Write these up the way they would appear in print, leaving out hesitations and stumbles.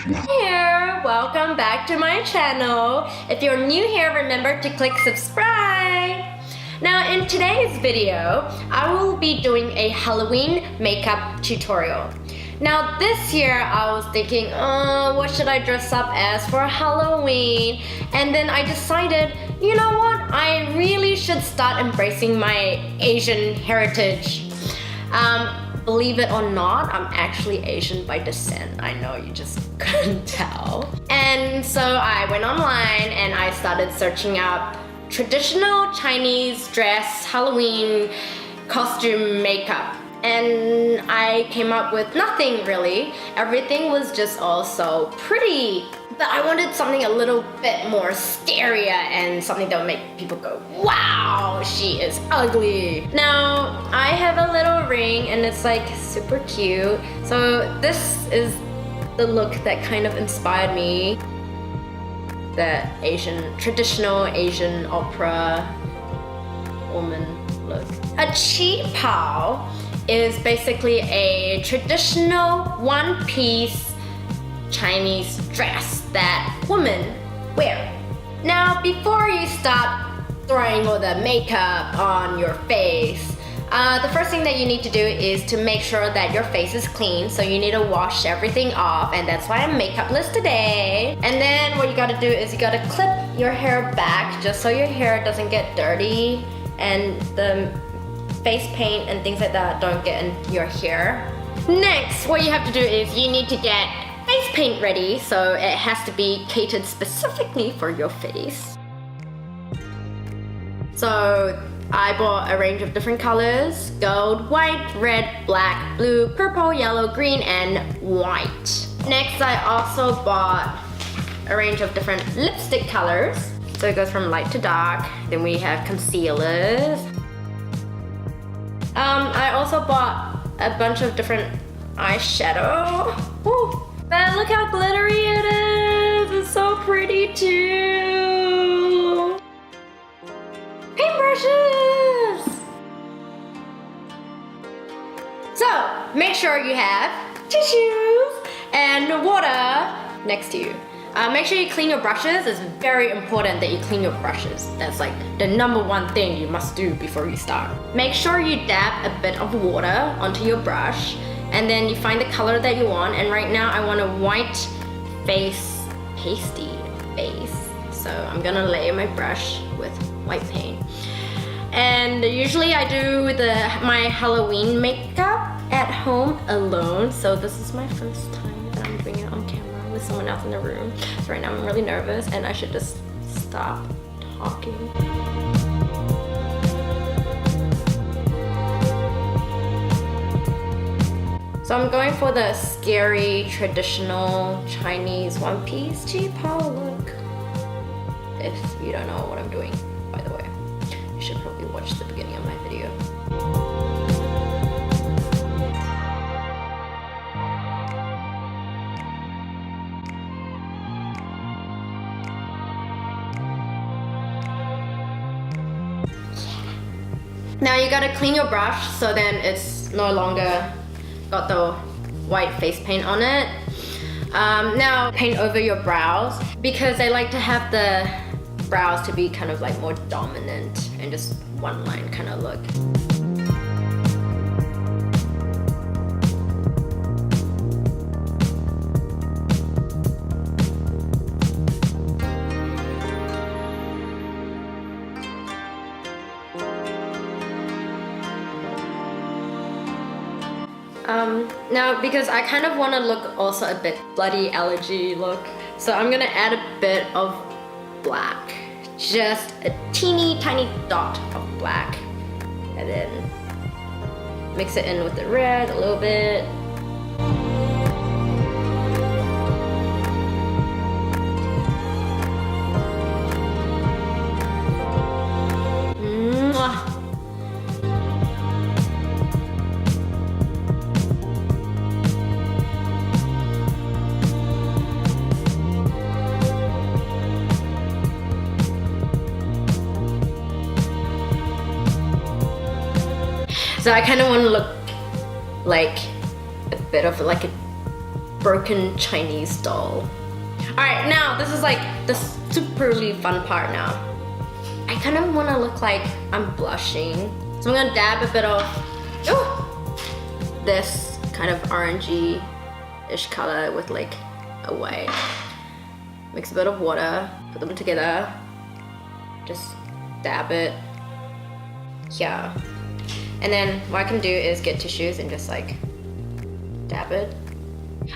Here, welcome back to my channel. If you're new here, remember to click subscribe. Now in today's video, I will be doing a Halloween makeup tutorial. Now this year I was thinking, what should I dress up as for Halloween? And then I decided, you know what? I really should start embracing my Asian heritage. Believe it or not, I'm actually Asian by descent. I know you just couldn't tell. And so I went online and I started searching up traditional Chinese dress, Halloween costume makeup. And I came up with nothing really. Everything was just all so pretty. But I wanted something a little bit more scarier and something that would make people go, wow, she is ugly. Now, I have a little ring and it's like super cute. So this is the look that kind of inspired me. The traditional Asian opera woman look. A chi pao is basically a traditional one-piece Chinese dress that women wear. Now, before you start throwing all the makeup on your face, the first thing that you need to do is to make sure that your face is clean. So you need to wash everything off, and that's why I'm makeupless today. And then what you gotta do is you gotta clip your hair back just so your hair doesn't get dirty and the face paint and things like that don't get in your hair. Next, what you have to do is you need to get face paint ready, so it has to be catered specifically for your face. So I bought a range of different colors: gold, white, red, black, blue, purple, yellow, green, and white. Next, I also bought a range of different lipstick colors. So it goes from light to dark. Then we have concealers. I also bought a bunch of different eyeshadow. Woo. But look how glittery it is! It's so pretty too! Paintbrushes! So, make sure you have tissues and water next to you. Make sure you clean your brushes. It's very important that you clean your brushes. That's like the #1 thing you must do before you start. Make sure you dab a bit of water onto your brush, and then you find the color that you want. And right now I want a white face, pasty face. So I'm gonna layer my brush with white paint. And usually I do my Halloween makeup at home alone. So this is my first time that I'm doing it on camera with someone else in the room. So right now I'm really nervous and I should just stop talking. So I'm going for the scary, traditional Chinese one-piece chi pao look. If you don't know what I'm doing, by the way, you should probably watch the beginning of my video. Now you gotta clean your brush so then it's no longer got the white face paint on it. Now paint over your brows because I like to have the brows to be kind of like more dominant and just one line kind of look. Now because I kind of want to look also a bit bloody allergy look, so I'm gonna add a bit of black, just a teeny tiny dot of black, and then mix it in with the red a little bit. So I kind of want to look like a bit of like a broken Chinese doll. Alright, now this is like the superly fun part now. I kind of want to look like I'm blushing. So I'm gonna dab a bit of this kind of orangey-ish color with like a white. Mix a bit of water, put them together. Just dab it here. And then what I can do is get tissues and just like dab it.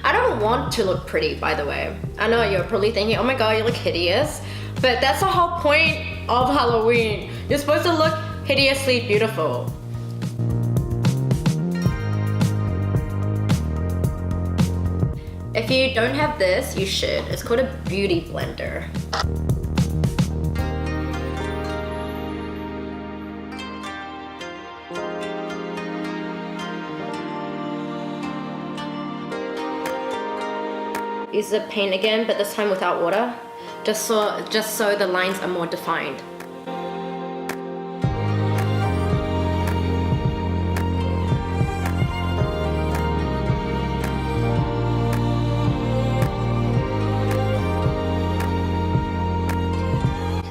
I don't want to look pretty, by the way. I know you're probably thinking, oh my god, you look hideous. But that's the whole point of Halloween. You're supposed to look hideously beautiful. If you don't have this, you should. It's called a beauty blender. Use the paint again, but this time without water, just so the lines are more defined.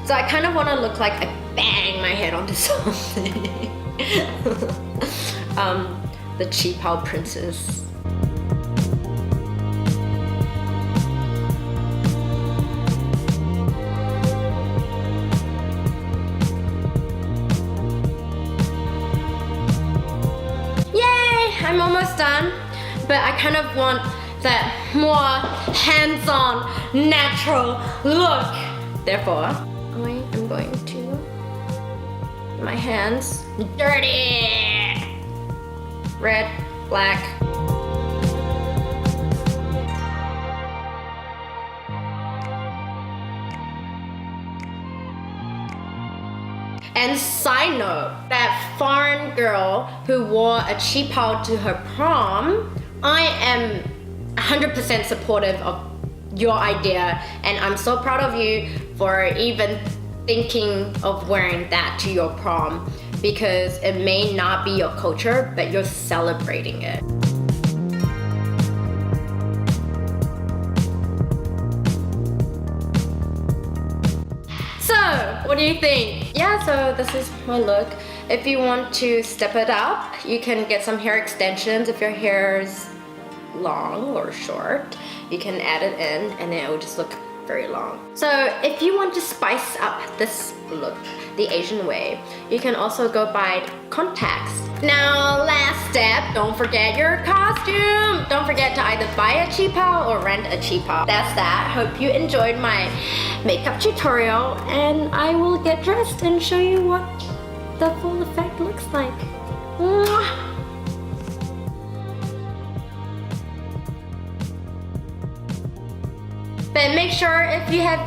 So I kind of want to look like I bang my head onto something. The Cheapao princess. I'm almost done, but I kind of want that more hands-on, natural look. Therefore, I am going to get my hands dirty. Red, black. And side note, that foreign girl who wore a cheapao to her prom, I am 100% supportive of your idea, and I'm so proud of you for even thinking of wearing that to your prom, because it may not be your culture, but you're celebrating it. So, what do you think? Yeah, so this is my look. If you want to step it up, you can get some hair extensions if your hair is long or short. You can add it in and then it will just look very long. So if you want to spice up this look the Asian way, you can also go buy contacts. Now, last step, don't forget your costume. Don't forget to either buy a cheapao or rent a cheapao. That's that. Hope you enjoyed my makeup tutorial, and I will get dressed and show you what the full effect looks like. Mwah! But make sure if you have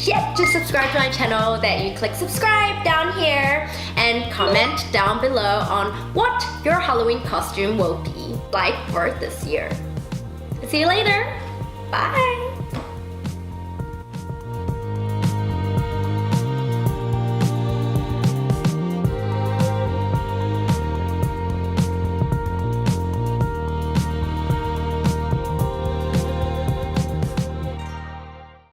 yet to subscribe to my channel that you click subscribe down here and comment down below on what your Halloween costume will be like for this year. See you later. Bye.